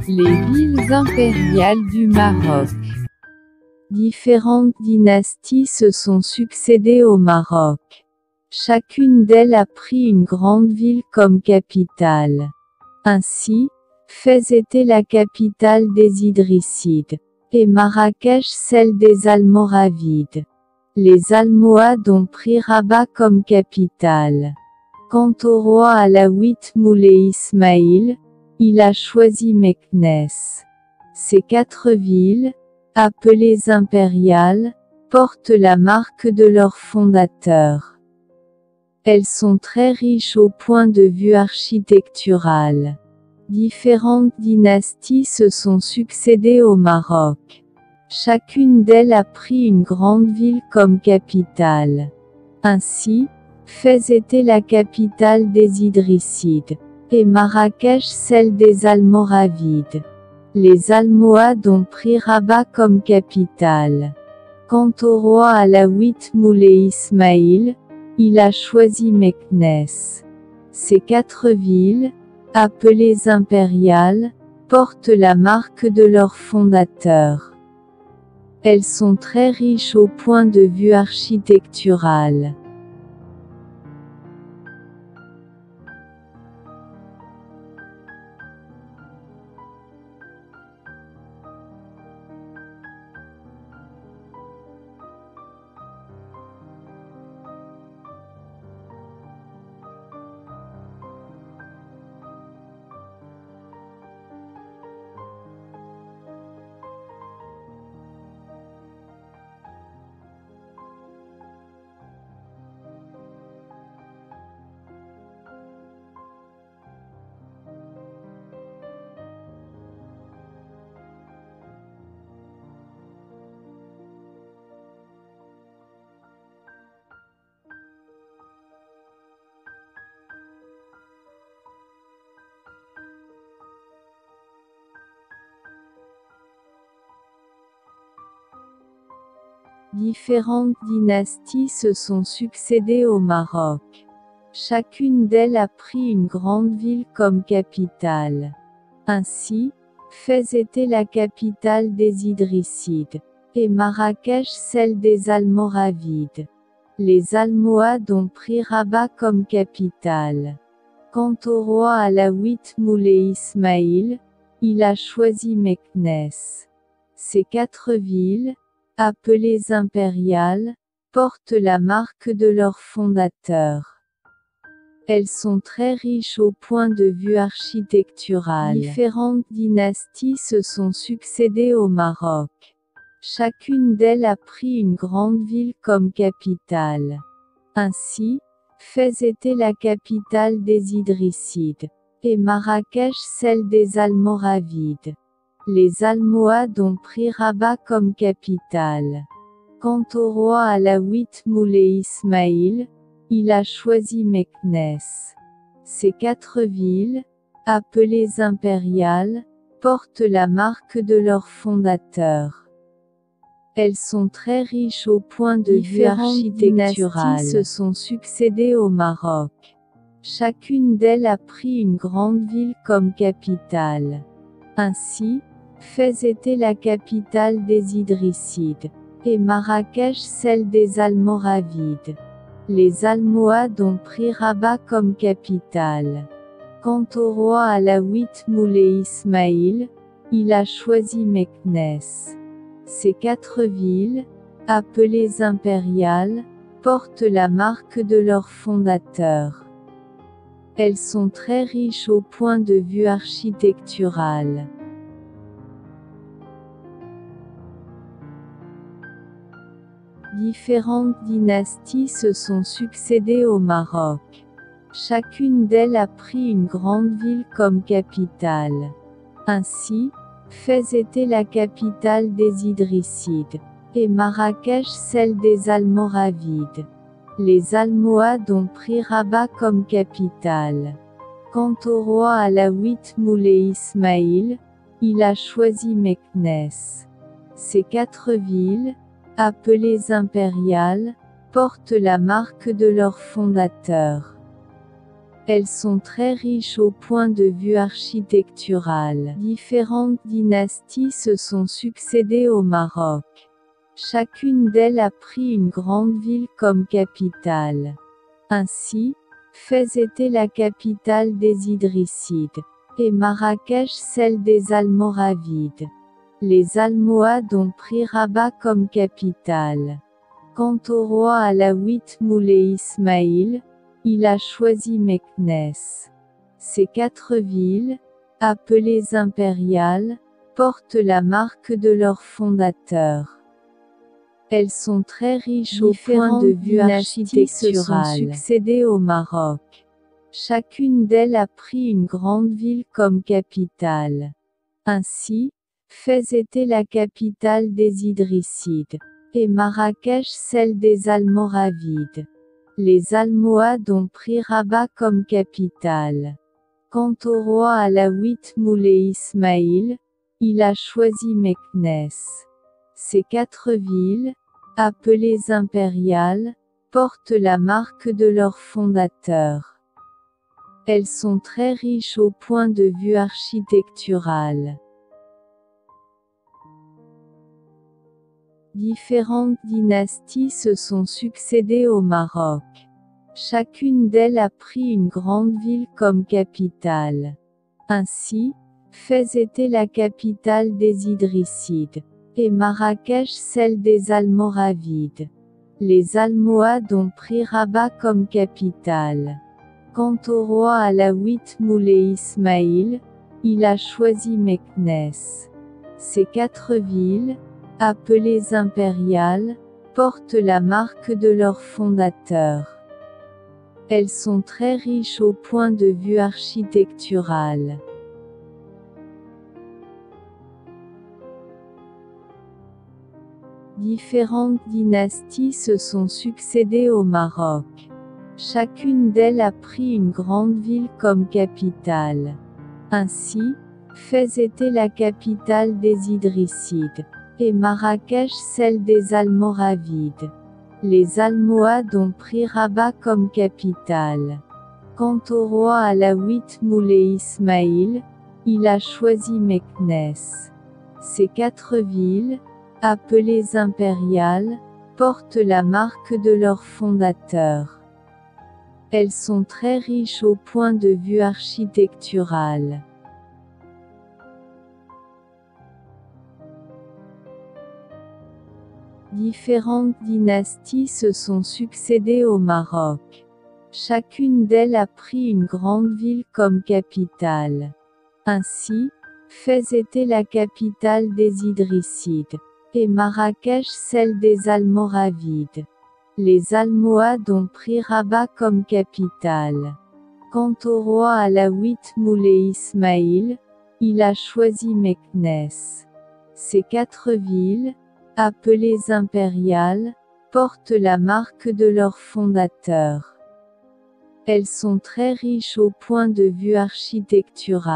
Les villes impériales du Maroc. Différentes dynasties se sont succédées au Maroc. Chacune d'elles a pris une grande ville comme capitale. Ainsi, Fès était la capitale des Idrissides, et Marrakech celle des Almoravides. Les Almohades ont pris Rabat comme capitale. Quant au roi alaouite Moulay Ismaïl, il a choisi Meknès. Ces 4 villes, appelées impériales, portent la marque de leur fondateur. Elles sont très riches au point de vue architectural. Différentes dynasties se sont succédées au Maroc. Chacune d'elles a pris une grande ville comme capitale. Ainsi, Fès était la capitale des Idrissides, et Marrakech celle des Almoravides. Les Almohades ont pris Rabat comme capitale. Quant au roi alaouite Moulay Ismaïl, il a choisi Meknès. Ces 4 villes, appelées impériales, portent la marque de leur fondateur. Elles sont très riches au point de vue architectural. Différentes dynasties se sont succédées au Maroc. Chacune d'elles a pris une grande ville comme capitale. Ainsi, Fès était la capitale des Idrissides, et Marrakech celle des Almoravides. Les Almohades ont pris Rabat comme capitale. Quant au roi alaouite Moulay Ismaïl, il a choisi Meknès. Ces 4 villes, appelées impériales, portent la marque de leur fondateur. Elles sont très riches au point de vue architectural. Différentes dynasties se sont succédées au Maroc. Chacune d'elles a pris une grande ville comme capitale. Ainsi, Fès était la capitale des Idrissides, et Marrakech celle des Almoravides. Les Almohades ont pris Rabat comme capitale. Quant au roi alaouite Moulay Ismaïl, il a choisi Meknès. Ces 4 villes, appelées impériales, portent la marque de leur fondateur. Elles sont très riches au point de vue architectural. Dynasties se sont succédées au Maroc. Chacune d'elles a pris une grande ville comme capitale. Ainsi, Fès était la capitale des Idrissides, et Marrakech celle des Almoravides. Les Almohades ont pris Rabat comme capitale. Quant au roi alaouite Moulay Ismaïl, il a choisi Meknès. Ces 4 villes, appelées impériales, portent la marque de leur fondateur. Elles sont très riches au point de vue architectural. Différentes dynasties se sont succédées au Maroc. Chacune d'elles a pris une grande ville comme capitale. Ainsi, Fès était la capitale des Idrissides, et Marrakech celle des Almoravides. Les Almohades ont pris Rabat comme capitale. Quant au roi alaouite Moulay Ismaïl, il a choisi Meknès. Ces 4 villes, appelées impériales, portent la marque de leur fondateur. Elles sont très riches au point de vue architectural. Différentes dynasties se sont succédées au Maroc. Chacune d'elles a pris une grande ville comme capitale. Ainsi, Fès était la capitale des Idrissides, et Marrakech celle des Almoravides. Les Almohades ont pris Rabat comme capitale. Quant au roi alaouite Moulay Ismaïl, il a choisi Meknès. Ces 4 villes, appelées impériales, portent la marque de leur fondateur. Elles sont très riches au point de vue architectural. Se sont succédées au Maroc. Chacune d'elles a pris une grande ville comme capitale. Ainsi, Fès était la capitale des Idrissides, et Marrakech celle des Almoravides. Les Almohades ont pris Rabat comme capitale. Quant au roi alaouite Moulay Ismaïl, il a choisi Meknès. Ces 4 villes, appelées impériales, portent la marque de leur fondateur. Elles sont très riches au point de vue architectural. Différentes dynasties se sont succédées au Maroc. Chacune d'elles a pris une grande ville comme capitale. Ainsi, Fès était la capitale des Idrissides, et Marrakech celle des Almoravides. Les Almohades ont pris Rabat comme capitale. Quant au roi alaouite Moulay Ismaïl, il a choisi Meknès. Ces 4 villes, appelées impériales, portent la marque de leur fondateur. Elles sont très riches au point de vue architectural. Différentes dynasties se sont succédées au Maroc. Chacune d'elles a pris une grande ville comme capitale. Ainsi, Fès était la capitale des Idrissides, et Marrakech celle des Almoravides. Les Almohades ont pris Rabat comme capitale. Quant au roi alaouite Moulay Ismaïl, il a choisi Meknès. Ces 4 villes, appelées impériales, portent la marque de leur fondateur. Elles sont très riches au point de vue architectural. Différentes dynasties se sont succédées au Maroc. Chacune d'elles a pris une grande ville comme capitale. Ainsi, Fès était la capitale des Idrissides, et Marrakech celle des Almoravides. Les Almohades ont pris Rabat comme capitale. Quant au roi alaouite Moulay Ismaïl, il a choisi Meknès. Ces 4 villes, appelées impériales, portent la marque de leur fondateur. Elles sont très riches au point de vue architectural.